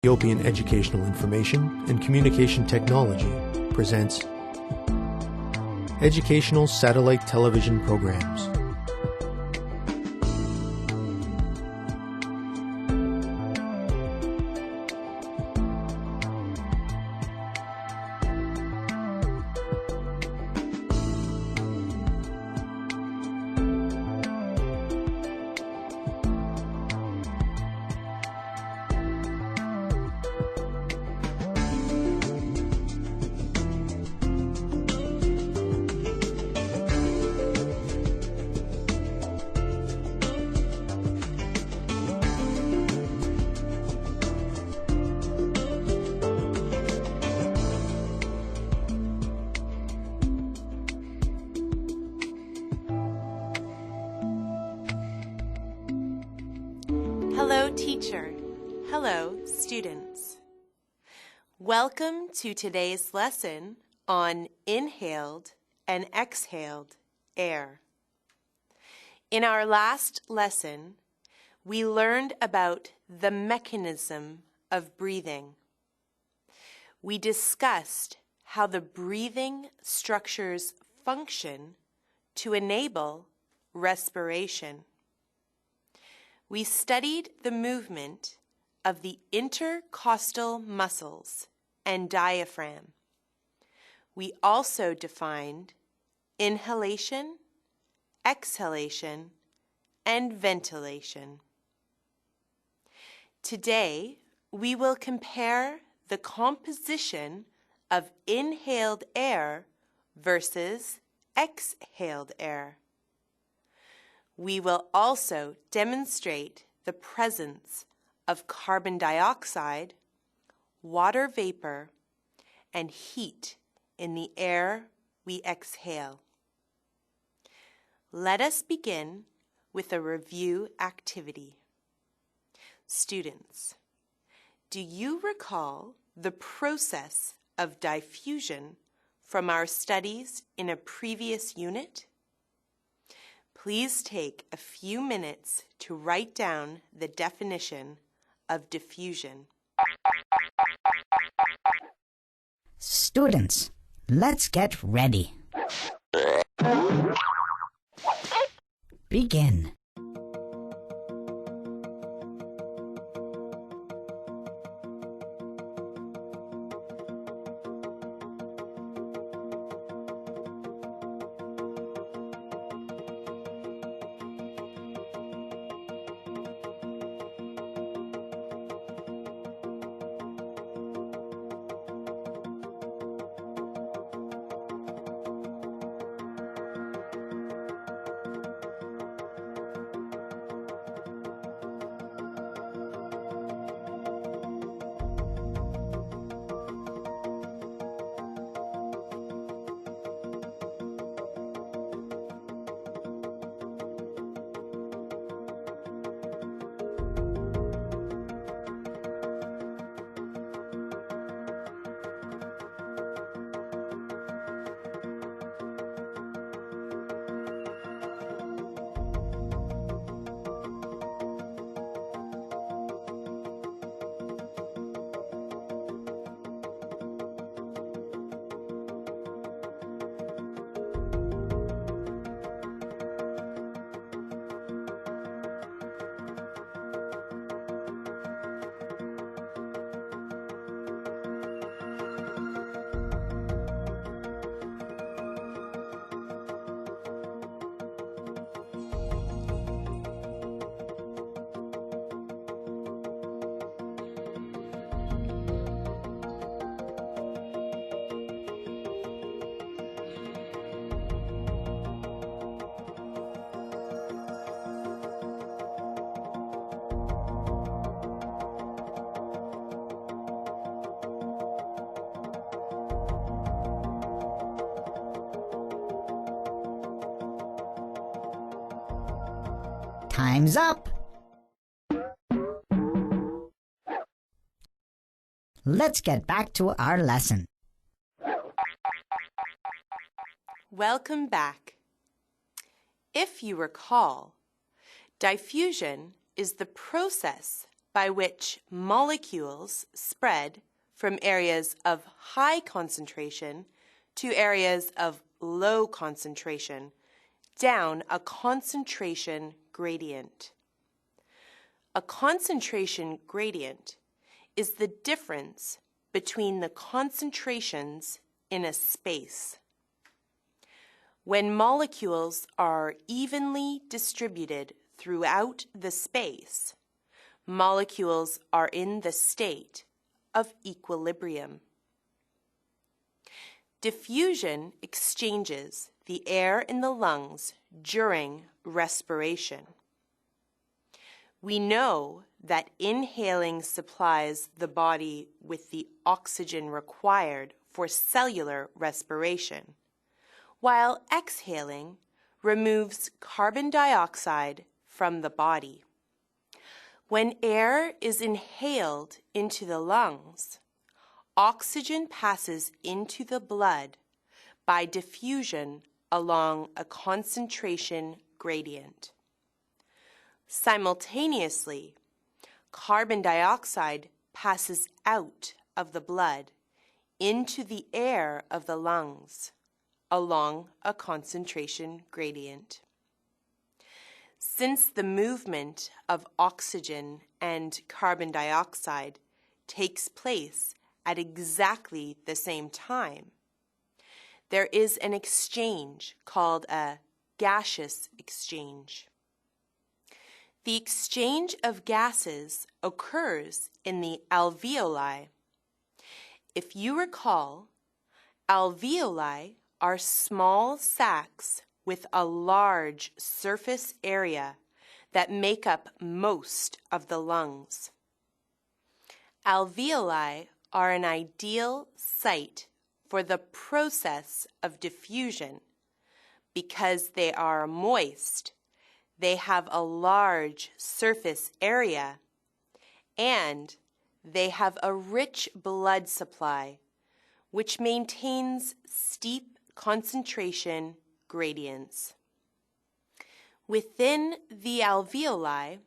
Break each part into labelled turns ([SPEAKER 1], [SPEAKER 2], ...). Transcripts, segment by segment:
[SPEAKER 1] Ethiopian Educational Information and Communication Technology presents Educational Satellite Television Programs.
[SPEAKER 2] Hello, teacher. Hello, students. Welcome to today's lesson on inhaled and exhaled air. In our last lesson, we learned about the mechanism of breathing. We discussed how the breathing structures function to enable respiration. We studied the movement of the intercostal muscles and diaphragm. We also defined inhalation, exhalation, and ventilation. Today, we will compare the composition of inhaled air versus exhaled air. We will also demonstrate the presence of carbon dioxide, water vapor, and heat in the air we exhale. Let us begin with a review activity. Students, do you recall the process of diffusion from our studies in a previous unit? Please take a few minutes to write down the definition of diffusion.
[SPEAKER 3] Students, let's get ready. Begin. Time's up. Let's get back to our lesson.
[SPEAKER 2] Welcome back. If you recall, diffusion is the process by which molecules spread from areas of high concentration to areas of low concentration down a concentration gradient. A concentration gradient is the difference between the concentrations in a space. When molecules are evenly distributed throughout the space, molecules are in the state of equilibrium. Diffusion exchanges the air in the lungs during respiration. We know that inhaling supplies the body with the oxygen required for cellular respiration, while exhaling removes carbon dioxide from the body. When air is inhaled into the lungs, oxygen passes into the blood by diffusion along a concentration gradient. Simultaneously, carbon dioxide passes out of the blood into the air of the lungs along a concentration gradient. Since the movement of oxygen and carbon dioxide takes place at exactly the same time, there is an exchange called a gaseous exchange. The exchange of gases occurs in the alveoli. If you recall, alveoli are small sacs with a large surface area that make up most of the lungs. Alveoli are an ideal site for the process of diffusion because they are moist, they have a large surface area, and they have a rich blood supply, which maintains steep concentration gradients. Within the alveoli,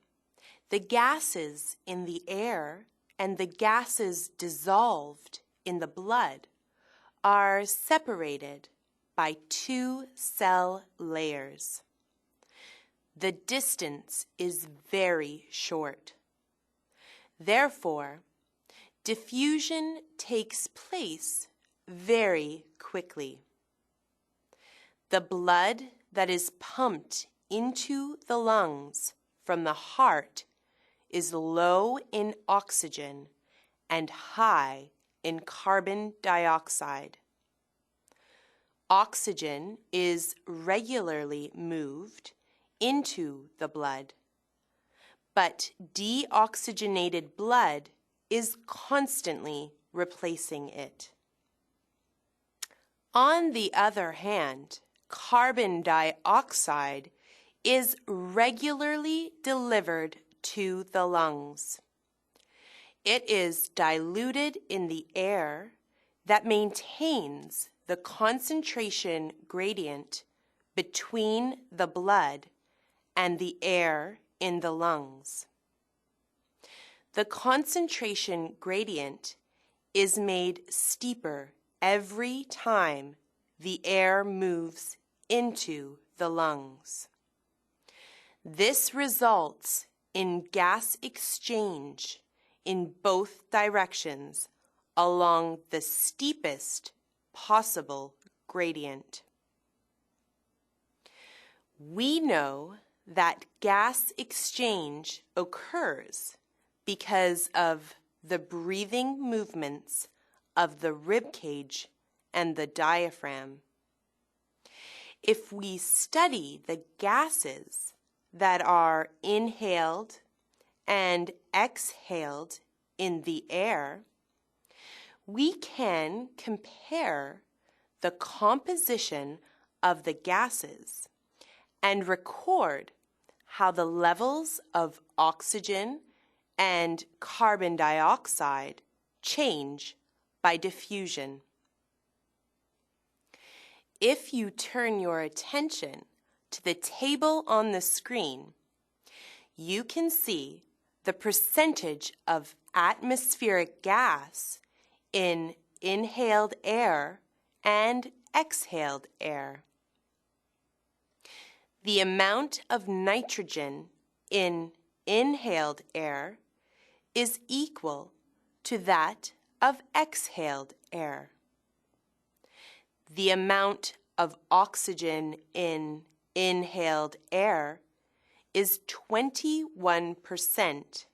[SPEAKER 2] the gases in the air and the gases dissolved in the blood are separated by two cell layers. The distance is very short. Therefore, diffusion takes place very quickly. The blood that is pumped into the lungs from the heart is low in oxygen and high in carbon dioxide. Oxygen is regularly moved into the blood, but deoxygenated blood is constantly replacing it. On the other hand, carbon dioxide is regularly delivered to the lungs. It is diluted in the air that maintains the concentration gradient between the blood and the air in the lungs. The concentration gradient is made steeper every time the air moves into the lungs. This results in gas exchange in both directions along the steepest possible gradient. We know that gas exchange occurs because of the breathing movements of the rib cage and the diaphragm. If we study the gases that are inhaled and exhaled in the air, we can compare the composition of the gases and record how the levels of oxygen and carbon dioxide change by diffusion. If you turn your attention to the table on the screen, you can see the percentage of atmospheric gas in inhaled air and exhaled air. The amount of nitrogen in inhaled air is equal to that of exhaled air. The amount of oxygen in inhaled air is 21%,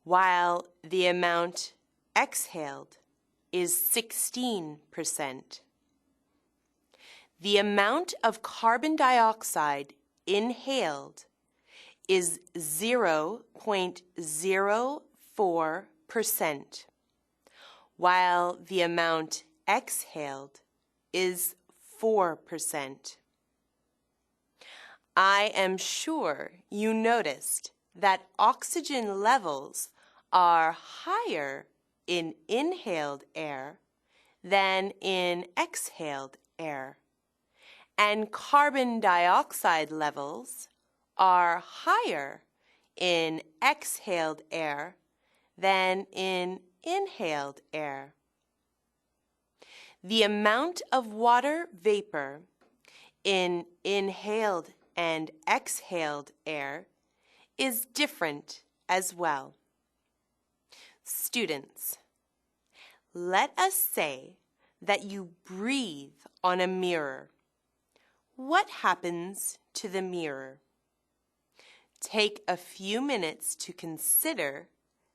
[SPEAKER 2] while the amount exhaled is 16%. The amount of carbon dioxide inhaled is 0.04%, while the amount exhaled is 4%. I am sure you noticed that oxygen levels are higher in inhaled air than in exhaled air, and carbon dioxide levels are higher in exhaled air than in inhaled air. The amount of water vapor in inhaled and exhaled air is different as well. Students, let us say that you breathe on a mirror. What happens to the mirror? Take a few minutes to consider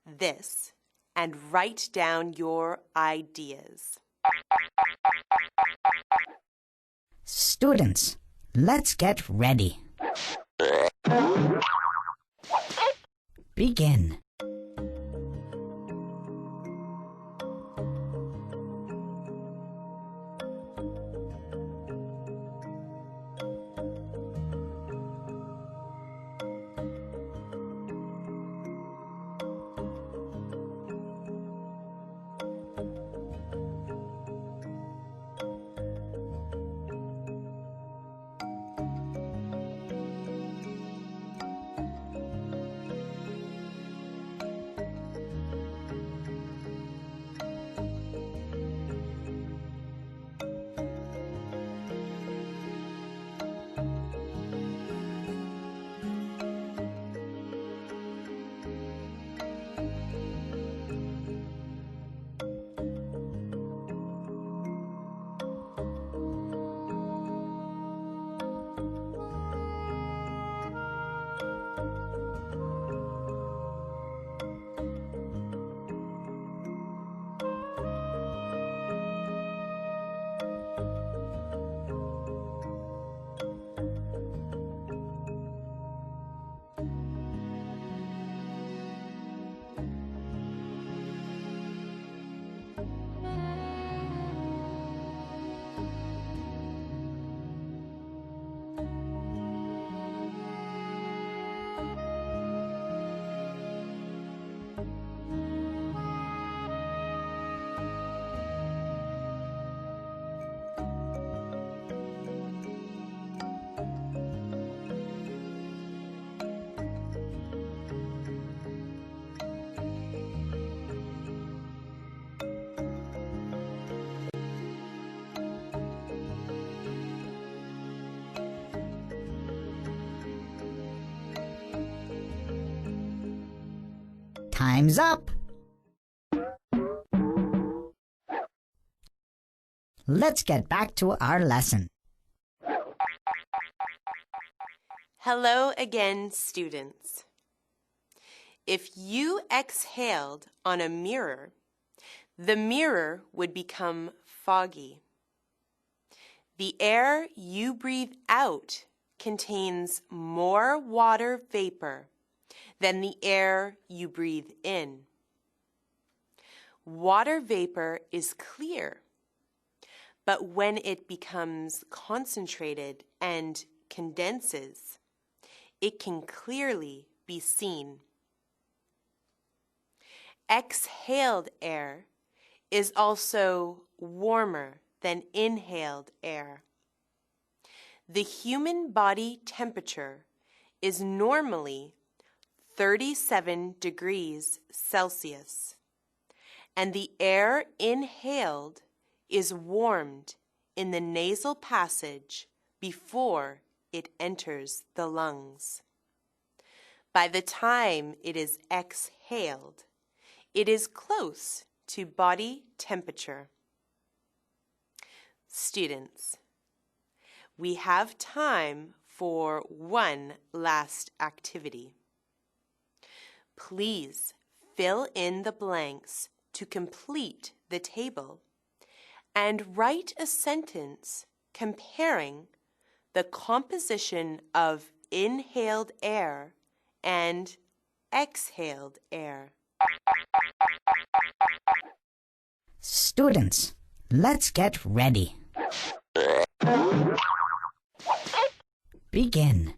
[SPEAKER 2] this and write down your ideas.
[SPEAKER 3] Students, let's get ready. Begin. Time's up. Let's get back to our lesson.
[SPEAKER 2] Hello again, students. If you exhaled on a mirror, the mirror would become foggy. The air you breathe out contains more water vapor than the air you breathe in. Water vapor is clear, but when it becomes concentrated and condenses, it can clearly be seen. Exhaled air is also warmer than inhaled air. The human body temperature is normally 37 degrees Celsius, and the air inhaled is warmed in the nasal passage before it enters the lungs. By the time it is exhaled, it is close to body temperature. Students, we have time for one last activity. Please fill in the blanks to complete the table and write a sentence comparing the composition of inhaled air and exhaled air.
[SPEAKER 3] Students, let's get ready. Begin.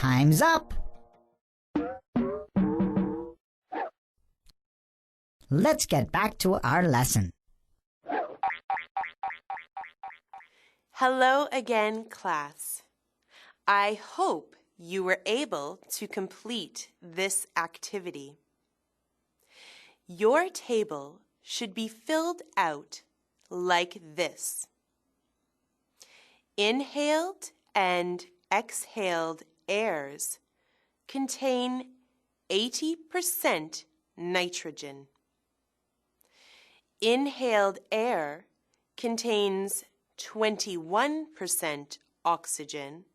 [SPEAKER 3] Time's up. let's get back to our lesson.
[SPEAKER 2] Hello again, class. I hope you were able to complete this activity. Your table should be filled out like this. Inhaled and exhaled airs contain 80% nitrogen. Inhaled air contains 21% oxygen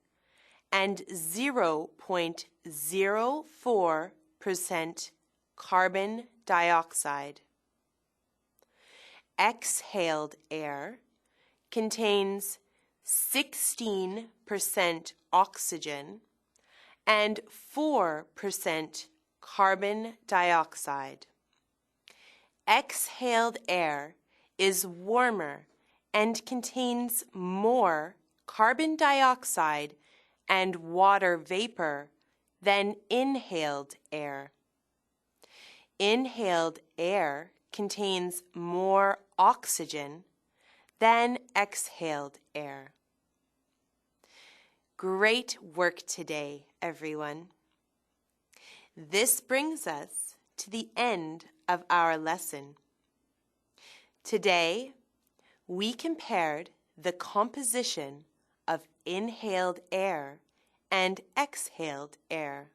[SPEAKER 2] and 0.04% carbon dioxide. Exhaled air contains 16% oxygen and 4% carbon dioxide. Exhaled air is warmer and contains more carbon dioxide and water vapor than inhaled air. Inhaled air contains more oxygen than exhaled air. Great work today, everyone. This brings us to the end of our lesson. Today, we compared the composition of inhaled air and exhaled air.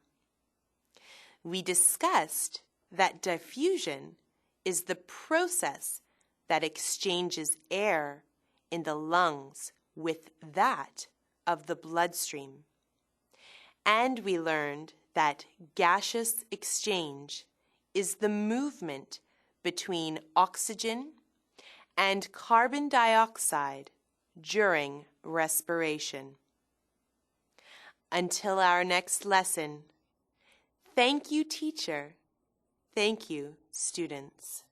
[SPEAKER 2] We discussed that diffusion is the process that exchanges air in the lungs with that of the bloodstream. And we learned that gaseous exchange is the movement between oxygen and carbon dioxide during respiration. Until our next lesson, thank you, teacher. Thank you, students.